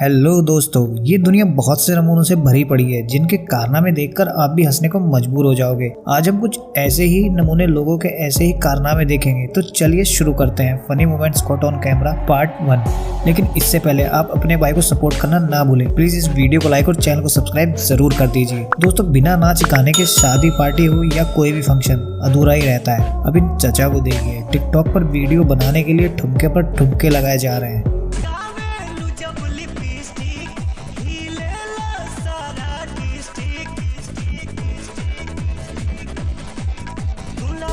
Hello दोस्तों, ये दुनिया बहुत से नमूनों से भरी पड़ी है जिनके कारनामे देखकर आप भी हंसने को मजबूर हो जाओगे। आज हम कुछ ऐसे ही नमूने लोगों के ऐसे ही कारनामे देखेंगे। तो चलिए शुरू करते हैं funny moments caught on camera part 1। लेकिन इससे पहले आप अपने भाई को सपोर्ट करना ना भूलें। प्लीज इस वीडियो को लाइक और चैनल को सब्सक्राइब जरूर कर दीजिए। दोस्तों, बिना नाच गाने के शादी पार्टी हो या कोई भी फंक्शन अधूरा ही रहता है। अब इन चचा को देखिए, टिकटॉक पर वीडियो बनाने के लिए ठुमके पर ठुमके लगाए जा रहे हैं।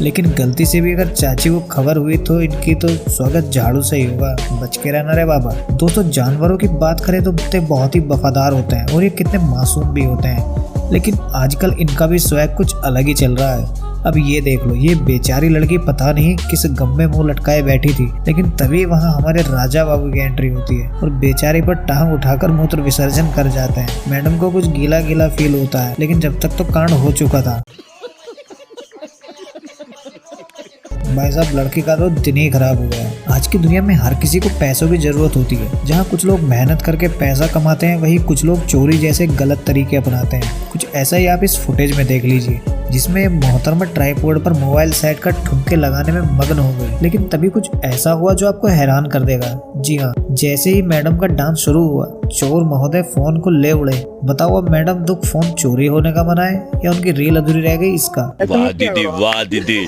लेकिन गलती से भी अगर चाची को खबर हुई तो इनकी तो स्वागत झाड़ू से ही होगा। बच के रहना रे बाबा। दोस्तों, जानवरों की बात करें तो कुत्ते बहुत ही वफादार होते हैं और ये कितने मासूम भी होते हैं। लेकिन आजकल इनका भी स्वैग कुछ अलग ही चल रहा है। अब ये देख लो, ये बेचारी लड़की पता नहीं किस गम में मुंह लटकाए बैठी थी, लेकिन तभी वहाँ हमारे राजा बाबू की एंट्री होती है और बेचारी पर टांग उठाकर मूत्र विसर्जन कर जाते हैं। मैडम को कुछ गीला गीला फील होता है, लेकिन जब तक तो कांड हो चुका था। भाई साहब, लड़की का तो दिन ही खराब हो गया है। आज की दुनिया में हर किसी को पैसों की जरूरत होती है। जहाँ कुछ लोग मेहनत करके पैसा कमाते हैं, वहीं कुछ लोग चोरी जैसे गलत तरीके अपनाते हैं। कुछ ऐसा ही आप इस फुटेज में देख लीजिए, जिसमें मोहतरमा ट्राइपॉड पर मोबाइल सेट कर ठुमके लगाने में मग्न हो गई। लेकिन तभी कुछ ऐसा हुआ जो आपको हैरान कर देगा। जी हाँ, जैसे ही मैडम का डांस शुरू हुआ, चोर महोदय फोन को ले उड़े। बताओ, अब मैडम दुख फोन चोरी होने का मनाए या उनकी रील अधूरी रह गई इसका? वाह दीदी, वाह दीदी।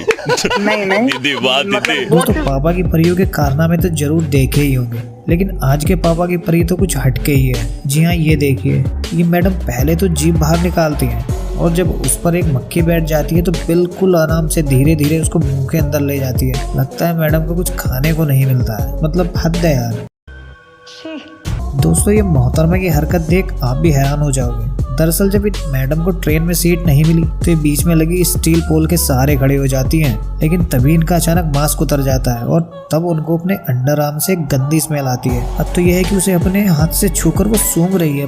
नहीं दीदी, वाह दीदी। दोस्तों, पापा की परियों के कारनामे तो जरूर देखे ही होंगे, लेकिन आज के पापा की परी तो कुछ हटके ही है। जी हाँ, ये देखिए, ये मैडम पहले तो जीभ बाहर निकालती हैं और जब उस पर एक मक्खी बैठ जाती है तो बिल्कुल आराम से धीरे धीरे उसको मुंह के अंदर ले जाती है। लगता है मैडम को कुछ खाने को नहीं मिलता है। मतलब हद है यार। दोस्तों, ये मोहतरमा की हरकत देख आप भी हैरान हो जाओगे। दरअसल जब मैडम को ट्रेन में सीट नहीं मिली तो ये बीच में लगी स्टील पोल के सहारे खड़े हो जाती हैं। लेकिन तभी इनका अचानक मास्क उतर जाता है और तब उनको अपने अंडर आर्म से गंदी स्मेल आती है। अब तो यह है कि उसे अपने हाथ से छूकर वो सूंघ रही है।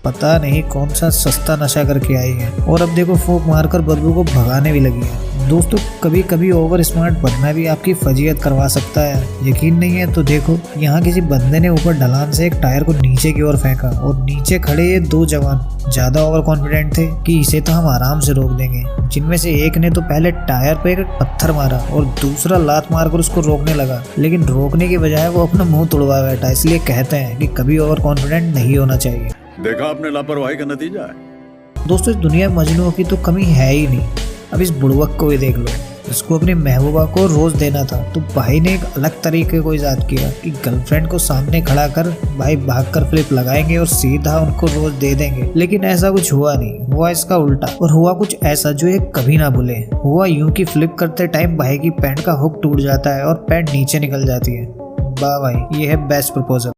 पता नहीं कौन सा सस्ता नशा करके आई है और अब देखो फूंक मारकर बदबू को भगाने भी लगी है। दोस्तों, कभी कभी ओवर स्मार्ट बनना भी आपकी फजीयत करवा सकता है। यकीन नहीं है तो देखो, यहाँ किसी बंदे ने ऊपर ढलान से एक टायर को नीचे की ओर फेंका और नीचे खड़े ये दो जवान ज्यादा ओवर कॉन्फिडेंट थे कि इसे तो हम आराम से रोक देंगे। जिनमें से एक ने तो पहले टायर पे एक पत्थर मारा और दूसरा लात मारकर उसको रोकने लगा, लेकिन रोकने की बजाय वो अपना मुंह तोड़वा बैठा। इसलिए कहते हैं कि कभी ओवर कॉन्फिडेंट नहीं होना चाहिए। देखा आपने लापरवाही का नतीजा है। दोस्तों, इस दुनिया में मजनूओं की तो कमी है ही नहीं। अब इस बुड़वक को भी देख लो, इसको अपनी महबूबा को रोज देना था तो भाई ने एक अलग तरीके को इजाद किया कि गर्लफ्रेंड को सामने खड़ा कर भाई भागकर फ्लिप लगाएंगे और सीधा उनको रोज दे देंगे। लेकिन ऐसा कुछ हुआ नहीं, हुआ इसका उल्टा। और हुआ कुछ ऐसा जो ये कभी ना भूले। हुआ यूं कि फ्लिप करते टाइम भाई की पैंट का हुक टूट जाता है और पैंट नीचे निकल जाती है। वाह भाई, ये है बेस्ट प्रपोजल।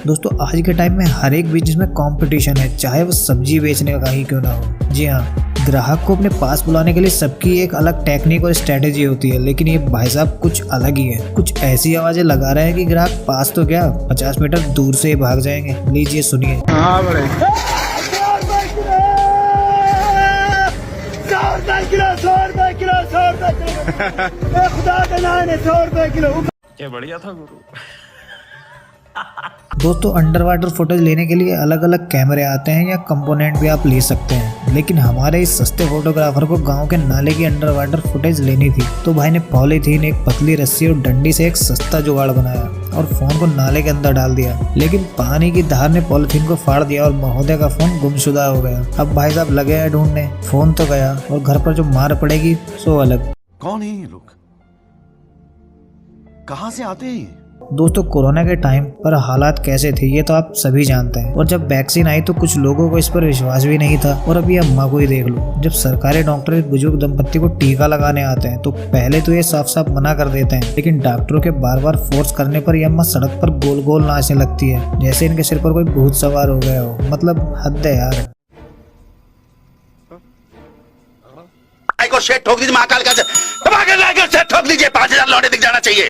दोस्तों, आज के टाइम में हर एक बिजनेस में कंपटीशन है, चाहे वो सब्जी बेचने का ही क्यों ना हो। जी हाँ, ग्राहक को अपने पास बुलाने के लिए सबकी एक अलग टेक्निक और स्ट्रेटेजी होती है, लेकिन ये भाई साहब कुछ अलग ही है। कुछ ऐसी आवाजें लगा रहे हैं कि ग्राहक पास तो क्या 50 मीटर दूर से ही भाग जाएंगे। लीजिए सुनिए। क्या बढ़िया था गुरु। दोस्तों, अंडर वाटर फुटेज लेने के लिए अलग अलग कैमरे आते हैं या कंपोनेंट भी आप ले सकते हैं, लेकिन हमारे इस सस्ते फोटोग्राफर को गांव के नाले की अंडर वाटर फुटेज लेनी थी तो भाई ने पॉलीथीन, एक पतली रस्सी और डंडी से एक सस्ता जुगाड़ बनाया और फोन को नाले के अंदर डाल दिया। लेकिन पानी की धार ने पॉलीथीन को फाड़ दिया और महोदय का फोन गुमशुदा हो गया। अब भाई साहब लगे हैं ढूंढने। फोन तो गया और घर पर जो मार पड़ेगी सो अलग। कौन है ये लोग? कहां से आते हैं? दोस्तों, कोरोना के टाइम पर हालात कैसे थे ये तो आप सभी जानते हैं। और जब वैक्सीन आई तो कुछ लोगों को इस पर विश्वास भी नहीं था। और अभी अम्मा को ही देख लो, जब सरकारी डॉक्टर इस बुजुर्ग दंपत्ति को टीका लगाने आते हैं तो पहले तो ये साफ साफ मना कर देते हैं, लेकिन डॉक्टरों के बार बार फोर्स करने पर ये अम्मा सड़क पर गोल गोल नाचने लगती है, जैसे इनके सिर पर कोई भूत सवार हो गया हो। मतलब हद है यार। को शेड ठोक दीजिए, महाकाल का ठोक दीजिए, 5000 लौटे दिख जाना चाहिए।